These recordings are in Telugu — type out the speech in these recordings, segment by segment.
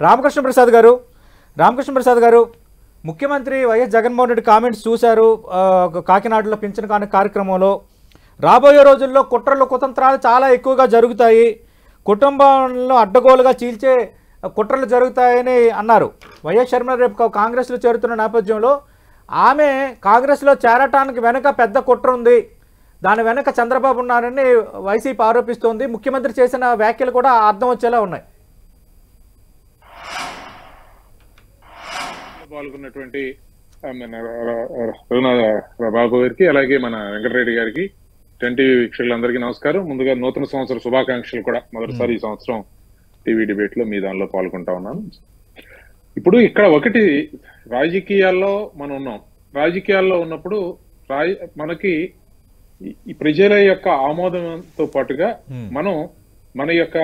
రామకృష్ణ ప్రసాద్ గారు రామకృష్ణ ప్రసాద్ గారు ముఖ్యమంత్రి వైఎస్ జగన్మోహన్ రెడ్డి కామెంట్స్ చూశారు కాకినాడలో పింఛన్ కాని కార్యక్రమంలో. రాబోయే రోజుల్లో కుట్రలు కుతంత్రాలు చాలా ఎక్కువగా జరుగుతాయి, కుటుంబంలో అడ్డగోలుగా చీల్చే కుట్రలు జరుగుతాయని అన్నారు. వైఎస్ షర్మిల రేపు కాంగ్రెస్లో చేరుతున్న నేపథ్యంలో ఆమె కాంగ్రెస్లో చేరటానికి వెనక పెద్ద కుట్ర ఉంది, దాని వెనక చంద్రబాబు ఉన్నారని వైసీపీ ఆరోపిస్తోంది. ముఖ్యమంత్రి చేసిన వ్యాఖ్యలు కూడా అర్థం వచ్చేలా ఉన్నాయి. పాల్గొన్నటువంటి బాబు గారికి అలాగే మన వెంకటరెడ్డి గారికి 10 టీవీ వీక్షకులందరికీ నమస్కారం. ముందుగా నూతన సంవత్సర శుభాకాంక్షలు కూడా. మొదటిసారి ఈ సంవత్సరం టీవీ డిబేట్ లో మీ దానిలో పాల్గొంటా ఉన్నాను. ఇప్పుడు ఇక్కడ ఒకటి, రాజకీయాల్లో మనం ఉన్నాం. రాజకీయాల్లో ఉన్నప్పుడు మనకి ఈ ప్రజల యొక్క ఆమోదంతో పాటుగా మనం మన యొక్క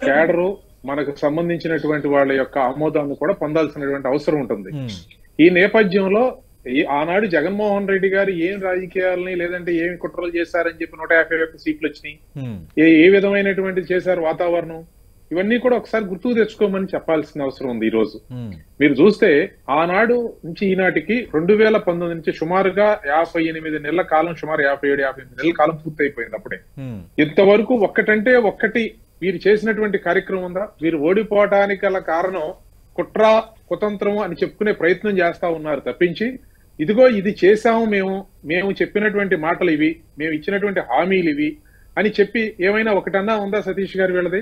క్యాడరు, మనకు సంబంధించినటువంటి వాళ్ళ యొక్క ఆమోదాన్ని కూడా పొందాల్సినటువంటి అవసరం ఉంటుంది. ఈ నేపథ్యంలో ఆనాడు జగన్మోహన్ రెడ్డి గారు ఏం రాజకీయాలని లేదంటే ఏమి కుట్రలు చేశారని చెప్పి 151 సీట్లు వచ్చినాయి, ఏ విధమైనటువంటి చేశారు వాతావరణం, ఇవన్నీ కూడా ఒకసారి గుర్తుకు తెచ్చుకోమని చెప్పాల్సిన అవసరం ఉంది. ఈ రోజు మీరు చూస్తే ఆనాడు నుంచి ఈనాటికి 2019 నుంచి సుమారుగా 58 నెలల కాలం, సుమారు 57-58 నెలల కాలం పూర్తయిపోయింది. అప్పుడే ఇంతవరకు ఒక్కటంటే ఒక్కటి వీరు చేసినటువంటి కార్యక్రమం ఉందా? వీరు ఓడిపోవటానికి గల కారణం కుట్ర కుతంత్రం అని చెప్పుకునే ప్రయత్నం చేస్తా ఉన్నారు తప్పించి, ఇదిగో ఇది చేశాము మేము చెప్పినటువంటి మాటలు ఇవి, మేము ఇచ్చినటువంటి హామీలు ఇవి అని చెప్పి ఏమైనా ఒకటన్నా ఉందా సతీష్ గారు వీళ్ళది?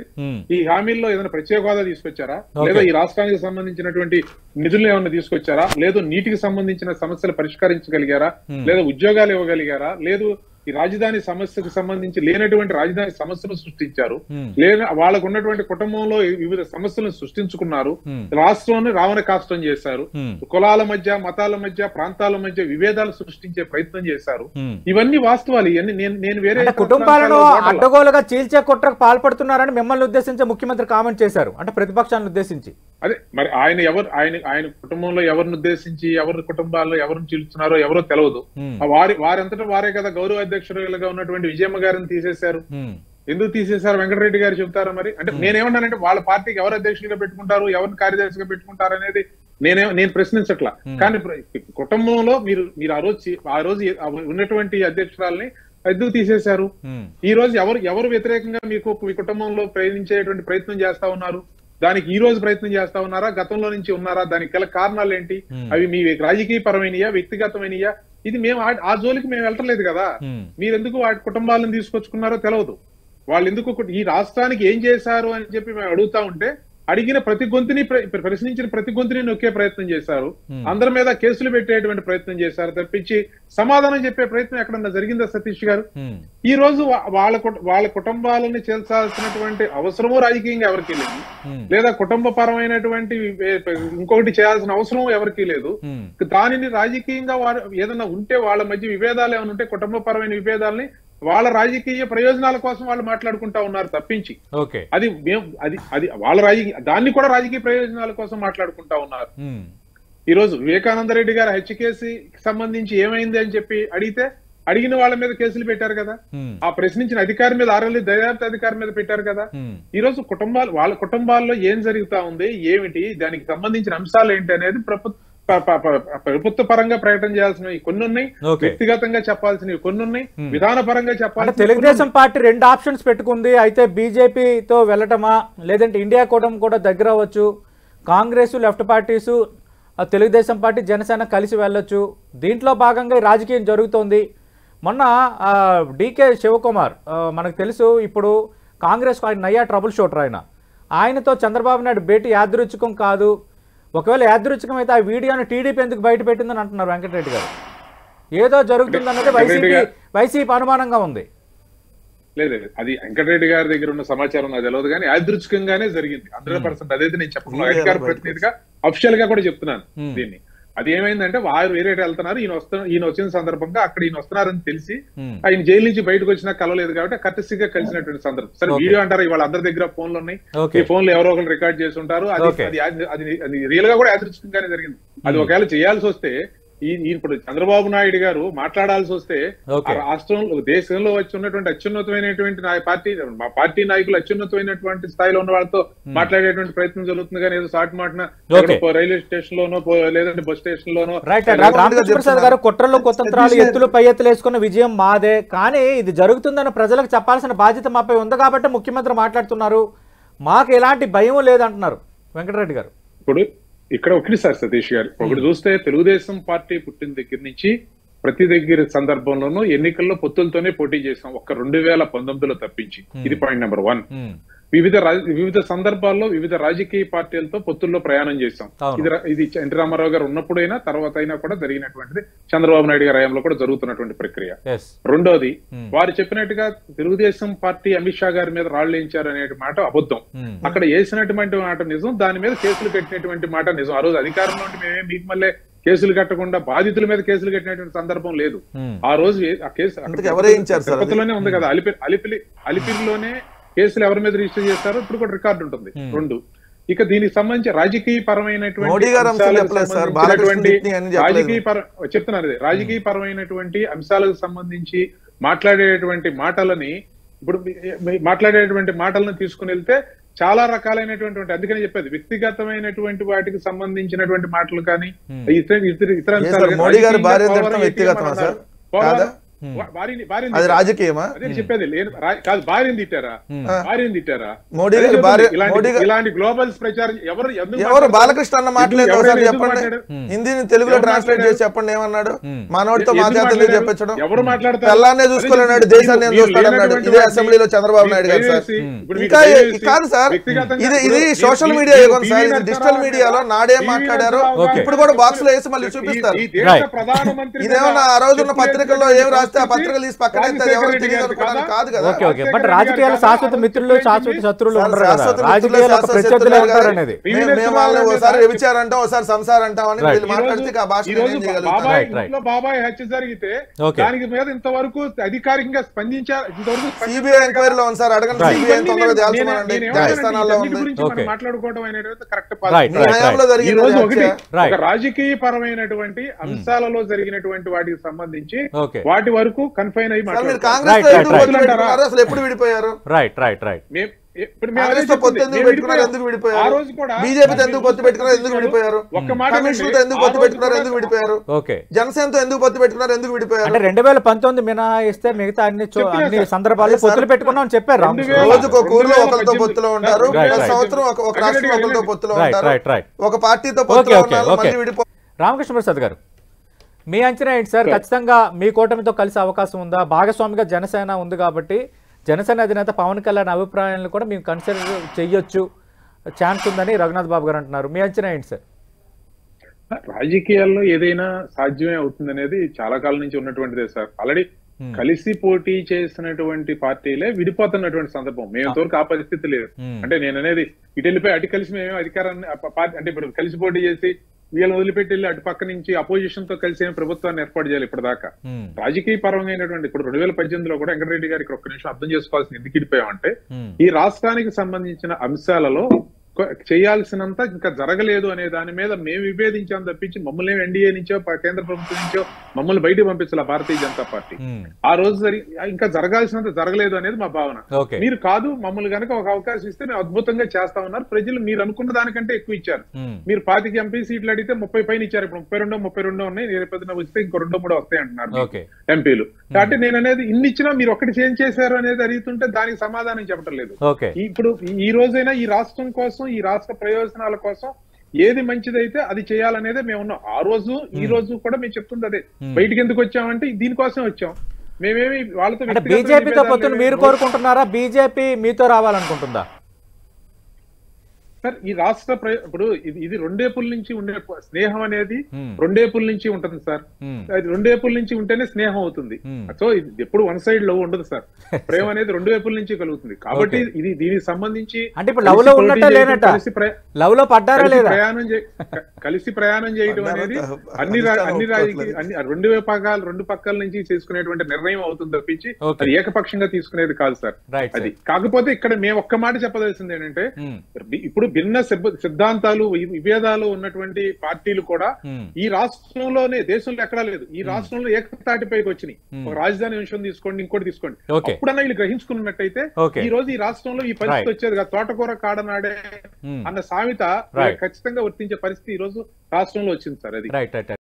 ఈ హామీల్లో ఏదైనా ప్రత్యేక హోదా తీసుకొచ్చారా? లేదా ఈ రాష్ట్రానికి సంబంధించినటువంటి నిధులు ఏమైనా తీసుకొచ్చారా? లేదు నీటికి సంబంధించిన సమస్యలు పరిష్కరించగలిగారా? లేదా ఉద్యోగాలు ఇవ్వగలిగారా? లేదు ఈ రాజధాని సమస్యకు సంబంధించి లేనటువంటి రాజధాని సమస్యను సృష్టించారు, లేదా వాళ్ళకు ఉన్నటువంటి కుటుంబంలో వివిధ సమస్యలను సృష్టించుకున్నారు, రాష్ట్రాన్ని రావణ కాష్టం చేశారు, కులాల మధ్య, మతాల మధ్య, ప్రాంతాల మధ్య విభేదాలు సృష్టించే ప్రయత్నం చేశారు. ఇవన్నీ వాస్తవాలు. ఇవన్నీ నేను వేరే కుటుంబాలను అడ్డగోలుగా చీల్చే కుట్రకు పాల్పడుతున్నారని మిమ్మల్ని ఉద్దేశించి ముఖ్యమంత్రి కామెంట్ చేశారు, అంటే ప్రతిపక్షాలను ఉద్దేశించి. అదే మరి ఆయన కుటుంబంలో ఎవరిని ఉద్దేశించి ఎవరి కుటుంబాల్లో ఎవరిని చీల్చున్నారో ఎవరో తెలియదు. వారంతటా వారే కదా గౌరవ అధ్యక్షులుగా ఉన్నటువంటి విజయమ్మ గారిని తీసేశారు. ఎందుకు తీసేశారు వెంకటరెడ్డి గారు చెబుతారా? మరి అంటే నేనేమన్నానంటే వాళ్ళ పార్టీకి ఎవరు అధ్యక్షులుగా పెట్టుకుంటారు, ఎవరిని కార్యదర్శిగా పెట్టుకుంటారు అనేది నేను ప్రశ్నించట్లా. కానీ కుటుంబంలో మీరు ఆ రోజు ఉన్నటువంటి అధ్యక్షురాలని ఎందుకు తీసేశారు? ఈ రోజు ఎవరు వ్యతిరేకంగా మీ కుటుంబంలో ప్రయత్నించేటువంటి ప్రయత్నం చేస్తా ఉన్నారు? దానికి ఈ రోజు ప్రయత్నం చేస్తా ఉన్నారా? గతంలో నుంచి ఉన్నారా? దానికి గల కారణాలు ఏంటి? అవి మీ రాజకీయ పరమైనయా, వ్యక్తిగతమైనయా? ఇది మేము ఆ జోలికి మేము వెళ్ళట్లేదు కదా. మీరెందుకు వాటి కుటుంబాలను తీసుకొచ్చుకున్నారో తెలియదు. వాళ్ళు ఎందుకు ఈ రాష్ట్రానికి ఏం చేశారు అని చెప్పి మేము అడుగుతా ఉంటే అడిగిన ప్రతి గొంతుని, ప్రశ్నించిన ప్రతి గొంతుని నొక్కే ప్రయత్నం చేశారు. అందరి మీద కేసులు పెట్టేటువంటి ప్రయత్నం చేశారు తప్పించి సమాధానం చెప్పే ప్రయత్నం ఎక్కడన్నా జరిగిందా సతీష్ గారు? ఈ రోజు వాళ్ళ కుటుంబాలని చేల్చాల్సినటువంటి అవసరము రాజకీయంగా ఎవరికీ లేదు, లేదా కుటుంబ పరమైనటువంటి ఇంకొకటి చేయాల్సిన అవసరం ఎవరికీ లేదు. దానిని రాజకీయంగా ఏదైనా ఉంటే వాళ్ళ మధ్య విభేదాలు ఏమైనా ఉంటే కుటుంబ పరమైన విభేదాలని వాళ్ళ రాజకీయ ప్రయోజనాల కోసం వాళ్ళు మాట్లాడుకుంటా ఉన్నారు తప్పించి అది వాళ్ళ దాన్ని కూడా రాజకీయ ప్రయోజనాల కోసం మాట్లాడుకుంటా ఉన్నారు. ఈ రోజు వివేకానంద రెడ్డి గారు హత్యకేసి సంబంధించి ఏమైంది అని చెప్పి అడిగిన వాళ్ళ మీద కేసులు పెట్టారు కదా. ఆ ప్రశ్నించిన అధికారి మీద దర్యాప్తు అధికారి మీద పెట్టారు కదా. ఈ రోజు వాళ్ళ కుటుంబాల్లో ఏం జరుగుతా ఉంది, ఏమిటి, దానికి సంబంధించిన అంశాలు ఏంటి అనేది ప్రభుత్వ పరంగా ప్రకటన చేయాల్సినవి కొన్ని ఉన్నాయి, వ్యక్తిగతంగా చెప్పాల్సినవి కొన్ని ఉన్నాయి, విధాన పరంగా చెప్పాలి. తెలుగుదేశం పార్టీ 2 ఆప్షన్స్ పెట్టుకుంది. అయితే బీజేపీతో వెళ్ళటమా, లేదంటే ఇండియా కూటమి కూడా దగ్గర అవ్వచ్చు, Congress, left parties, Telugu Desam party, Janasena కలిసి వెళ్ళొచ్చు. దీంట్లో భాగంగా రాజకీయం జరుగుతోంది. మొన్న డీకే శివకుమార్ మనకు తెలుసు, ఇప్పుడు కాంగ్రెస్ ఆయన నయ్యా ట్రబుల్ షూటర్, ఆయనతో చంద్రబాబు నాయుడు భేటీ యాదృచ్ఛికం కాదు, ఒకవేళ యాదృచ్ఛికం అయితే ఆ వీడియోని టీడీపీ ఎందుకు బయట పెట్టిందని అంటున్నారు వెంకటరెడ్డి గారు. ఏదో జరుగుతుందన్నది వైసీపీ అనుమానంగా ఉంది. లేదు, అది వెంకటరెడ్డి గారి దగ్గర ఉన్న సమాచారం నాకు తెలియదు, కానీ యాదృచ్ఛికంగానే జరిగింది 100%. అదైతే నేను చెప్పను, అధికార ప్రతినిధిగా అఫిషియల్ గా కూడా చెప్తున్నాను దీన్ని. అది ఏమైందంటే వారు వేరే వెళ్తున్నారు, ఈయన వచ్చిన సందర్భంగా అక్కడ ఈయన వస్తున్నారని తెలిసి ఆయన జైలు నుంచి బయటకు వచ్చినా కలవలేదు కాబట్టి కర్టసీగా కలిసినటువంటి సందర్భం. సరే వీడియో అంటారు, ఇవాళ అందరి దగ్గర ఫోన్లు ఉన్నాయి, ఈ ఫోన్లు ఎవరో ఒకరు రికార్డ్ చేసి ఉంటారు. అది రియల్ గా కూడా యాదృచ్ఛికంగానే జరిగింది. అది ఒకవేళ చేయాల్సి వస్తే ఇప్పుడు చంద్రబాబు నాయుడు గారు మాట్లాడాల్సి వస్తే Okay. ఆ రాష్ట్రంలో దేశంలో వచ్చి ఉన్నటువంటి అత్యున్నతమైనటువంటి మా పార్టీ నాయకులు అత్యున్నతమైనటువంటి స్థాయిలో ఉన్న వాళ్ళతో మాట్లాడేటువంటి ప్రయత్నం జరుగుతుంది కానీ ఏదో సాటి మాటన Okay. రైల్వే స్టేషన్ లోనో లేదంటే బస్ స్టేషన్ లోనో రైట్ రామకృష్ణ ప్రసాద్ గారు కుట్రలు కుతంత్రాలు ఎత్తులు పై ఎత్తులు వేసుకున్న విజయం మాదే, కానీ ఇది జరుగుతుందని ప్రజలకు చెప్పాల్సిన బాధ్యత మాపై ఉంది కాబట్టి ముఖ్యమంత్రి మాట్లాడుతున్నారు, మాకు ఎలాంటి భయం లేదంటున్నారు వెంకటరెడ్డి గారు. ఇప్పుడు ఇక్కడ ఒకటి సార్ సతీష్ గారు, ఒకటి చూస్తే తెలుగుదేశం పార్టీ పుట్టిన దగ్గర నుంచి ప్రతి దగ్గర సందర్భంలోనూ ఎన్నికల్లో పొత్తులతోనే పోటీ చేసాం, ఒక్క 2019లో తప్పించి. ఇది పాయింట్ నెంబర్ 1. వివిధ సందర్భాల్లో వివిధ రాజకీయ పార్టీలతో పొత్తుల్లో ప్రయాణం చేశాం. ఇది ఎన్టీ రామారావు గారు ఉన్నప్పుడైనా తర్వాత అయినా కూడా జరిగినటువంటిది, చంద్రబాబు నాయుడు గారి హయాంలో కూడా జరుగుతున్నటువంటి ప్రక్రియ. రెండోది, వారు చెప్పినట్టుగా తెలుగుదేశం పార్టీ అమిత్ షా గారి మీద రాళ్లు వేయించారు అనే మాట అబద్ధం. అక్కడ వేసినటువంటి మాట నిజం, దాని మీద కేసులు కట్టినటువంటి మాట నిజం. ఆ రోజు అధికారంలో మేమే మీకు మళ్ళీ కేసులు కట్టకుండా బాధితుల మీద కేసులు కట్టినటువంటి సందర్భం లేదు. ఆ రోజు ఆ కేసు తిరుపతిలోనే ఉంది కదా, అలిపిరిలోనే కేసులు ఎవరి మీద రిజిస్టర్ చేస్తారో ఇప్పుడు కూడా రికార్డు ఉంటుంది. 2, ఇక దీనికి సంబంధించి రాజకీయ పరమైనటువంటి రాజకీయ పరమైనటువంటి అంశాలకు సంబంధించి మాట్లాడేటువంటి మాటలని తీసుకుని వెళ్తే చాలా రకాలైనటువంటి, అందుకని చెప్పేది వ్యక్తిగతమైనటువంటి వాటికి సంబంధించినటువంటి మాటలు కానీ ఇతర అంశాలు అది రాజకీయమా చెప్పేది కాదు. భార్యను తిట్టారా? మోడీ గారు ఇలాంటి గ్లోబల్స్ ప్రచారం ఎవరు బాలకృష్ణ అన్న మాట్లాడలేదు సార్, చెప్పండి. హిందీని తెలుగులో ట్రాన్స్లేట్ చేసి చెప్పండి ఏమన్నాడు. మనోడితో మాట్లాడలేదు చెప్పించడం, ఎవరు మాట్లాడతారు? తెల్లాన్నే చూసుకోలేనాడు, దేశాన్ని చూస్తాడన్నాడు. ఇదే అసెంబ్లీలో చంద్రబాబు నాయుడు గారు సార్. ఇంకా కాదు సార్, ఇది సోషల్ మీడియా యుగం సార్. ఇది డిజిటల్ మీడియాలో నాడే మాట్లాడారు, ఇప్పుడు కూడా బాక్స్ లో వేసి మళ్ళీ చూపిస్తారు. ఇదేమన్నా ఆ రోజున్న పత్రికల్లో ఏం రాస్తే ఆ పత్రికలు తీసి పక్కన కాదు కదా. బట్ రాజకీయాల శాశ్వత మిత్రులు శాశ్వత శత్రువులు ఒకసారి వ్యభిచారం అంటాం, ఒకసారి సంసారం అంటాం అని వీళ్ళు మాట్లాడితే ఆ భాష బాబాయ్ హత్య జరిగితే దానికి మీద ఇంతవరకు అధికారికంగా స్పందించారు. సిబిఐ ఎంక్వైరీలో ఉంది సార్, అడగండి. సిబిఐ తొందరగా తేల్చమనండి, న్యాయస్థానాల్లో మాట్లాడుకోవడం అనేది కరెక్ట్. జరిగిన రాజకీయ పరమైనటువంటి అంశాలలో జరిగినటువంటి వాటికి సంబంధించి వాటి వరకు కన్ఫైన్ అయ్యి అసలు ఎప్పుడు విడిపోయారు? బీజేపీతో ఎందుకు పొత్తు పెట్టుకున్నారు? ఎందుకు విడిపోయారు? కమ్యూనిస్టులతో ఎందుకు పొత్తు పెట్టుకున్నారు? ఎందుకు విడిపోయారు? జనసేనతో ఎందుకు పొత్తు పెట్టుకున్నారు? ఎందుకు విడిపోయారు? 2019 మినహాయిస్తే మిగతా అన్ని సందర్భాల్లో పొత్తులు పెట్టుకున్నాం చెప్పారు. రోజుకు ఒక ఊర్లో ఒకరితో పొత్తులో ఉంటారు, సంవత్సరం ఒక రాష్ట్రం ఒకరితో పొత్తులో ఉంటారు, ఒక పార్టీతో పొత్తులో ఉన్నారు, మళ్ళీ విడిపో. రామకృష్ణ ప్రసాద్ గారు, మీ అంచనా ఏంటి సార్? ఖచ్చితంగా మీ కూటమితో కలిసే అవకాశం ఉందా? భాగస్వామిగా జనసేన ఉంది కాబట్టి జనసేన అధినేత పవన్ కళ్యాణ్ అభిప్రాయాలను కూడా మేము కన్సిడర్ చేయొచ్చు, ఛాన్స్ ఉందని రఘునాథ్ బాబు గారు అంటున్నారు. మీ అంచనా ఏంటి సార్? రాజకీయాల్లో ఏదైనా సాధ్యమే అవుతుంది అనేది చాలా కాలం నుంచి ఉన్నటువంటిదే సార్. ఆల్రెడీ కలిసి పోటీ చేసినటువంటి పార్టీలే విడిపోతున్నటువంటి సందర్భం. మేము ఇంతవరకు ఆ పరిస్థితి లేదు. అంటే నేను అనేది ఇటు వెళ్ళిపోయి అటు కలిసి మేము అధికారాన్ని అంటే ఇప్పుడు కలిసి పోటీ చేసి వీళ్ళని వదిలిపెట్టి వెళ్ళి అటు పక్క నుంచి అపోజిషన్ తో కలిసి ప్రభుత్వాన్ని ఏర్పాటు చేయాలి. ఇప్పటిదాకా రాజకీయ పరమైనటువంటి ఇప్పుడు 2018లో కూడా వెంకటరెడ్డి గారికి ఒక్క నిమిషం అర్థం చేసుకోవాల్సింది ఎందుకు ఇడిపోయామంటే, ఈ రాష్ట్రానికి సంబంధించిన అంశాలలో చేయాల్సినంత ఇంకా జరగలేదు అనే దాని మీద మేము విభేదించాం తప్పించి మమ్మల్ని ఎన్డీఏ నుంచో కేంద్ర ప్రభుత్వం నుంచో మమ్మల్ని బయటకు పంపించాల భారతీయ జనతా పార్టీ. ఆ రోజు ఇంకా జరగాల్సినంత జరగలేదు అనేది మా భావన. మీరు కాదు, మమ్మల్ని కనుక ఒక అవకాశం ఇస్తే మేము అద్భుతంగా చేస్తా ఉన్నారు. ప్రజలు మీరు అనుకున్న దానికంటే ఎక్కువ ఇచ్చారు. మీరు 25 ఎంపీ సీట్లు అడిగితే 30 పైన ఇచ్చారు. ఇప్పుడు 32 ఉన్నాయి. 10 వస్తే ఇంకో 2-3 వస్తాయి అంటున్నారు ఎంపీలు. కాబట్టి నేను అనేది ఇన్ని ఇచ్చినా మీరు ఒకటి చేంజ్ చేశారు అనేది అడుగుతుంటే దానికి సమాధానం చెప్పడం లేదు. ఇప్పుడు ఈ రోజైనా ఈ రాష్ట్రం కోసం, ఈ రాష్ట్ర ప్రయోజనాల కోసం ఏది మంచిదైతే అది చేయాలనేదే మేము ఉన్నాం. ఆ రోజు ఈ రోజు కూడా మేము చెప్తుంది అదే. బయటికి ఎందుకు వచ్చామంటే దీనికోసం వచ్చాం. మేమేమి వాళ్ళతో బీజేపీతో పొత్తును మీరు కోరుకుంటున్నారా? బీజేపీ మీతో రావాలనుకుంటుందా? సార్, ఈ రాష్ట్ర ఇప్పుడు ఇది రెండేపుల నుంచి ఉండే స్నేహం అనేది రెండేపుల నుంచి ఉంటుంది సార్. అది రెండేపుల నుంచి ఉంటేనే స్నేహం అవుతుంది. సో ఇది ఎప్పుడు వన్ సైడ్ లవ్ ఉండదు సార్. ప్రేమ అనేది రెండు వైపుల నుంచి కలుగుతుంది. కాబట్టి ఇది దీనికి సంబంధించి అంటే ఇప్పుడు లవ్ లో ఉన్నట్ట లేనట్ట, లవ్ లో పడ్డారా లేదా, కలిసి ప్రయాణం చేయడం అనేది అన్ని రెండు పక్కల నుంచి తీసుకునేటువంటి నిర్ణయం అవుతుంది తప్పించి అది ఏకపక్షంగా తీసుకునేది కాదు సార్. అది కాకపోతే ఇక్కడ మేము ఒక్క మాట చెప్పదలసింది ఏంటంటే ఇప్పుడు భిన్న సిద్ధాంతాలు విభేదాలు ఉన్నటువంటి పార్టీలు కూడా ఈ రాష్ట్రంలోనే, దేశంలో ఎక్కడా లేదు, ఈ రాష్ట్రంలో ఏకతాటిపైకి వచ్చినాయి. ఒక రాజధాని విషయం తీసుకోండి, ఇంకోటి తీసుకోండి, అప్పుడన్నా వీళ్ళు గ్రహించుకున్నట్టయితే ఈ రోజు ఈ రాష్ట్రంలో ఈ పరిస్థితి వచ్చేది కాదు. తోటకూర కాడనాడే అన్న సామెత ఖచ్చితంగా వర్తించే పరిస్థితి ఈ రోజు రాష్ట్రంలో వచ్చింది సార్. అది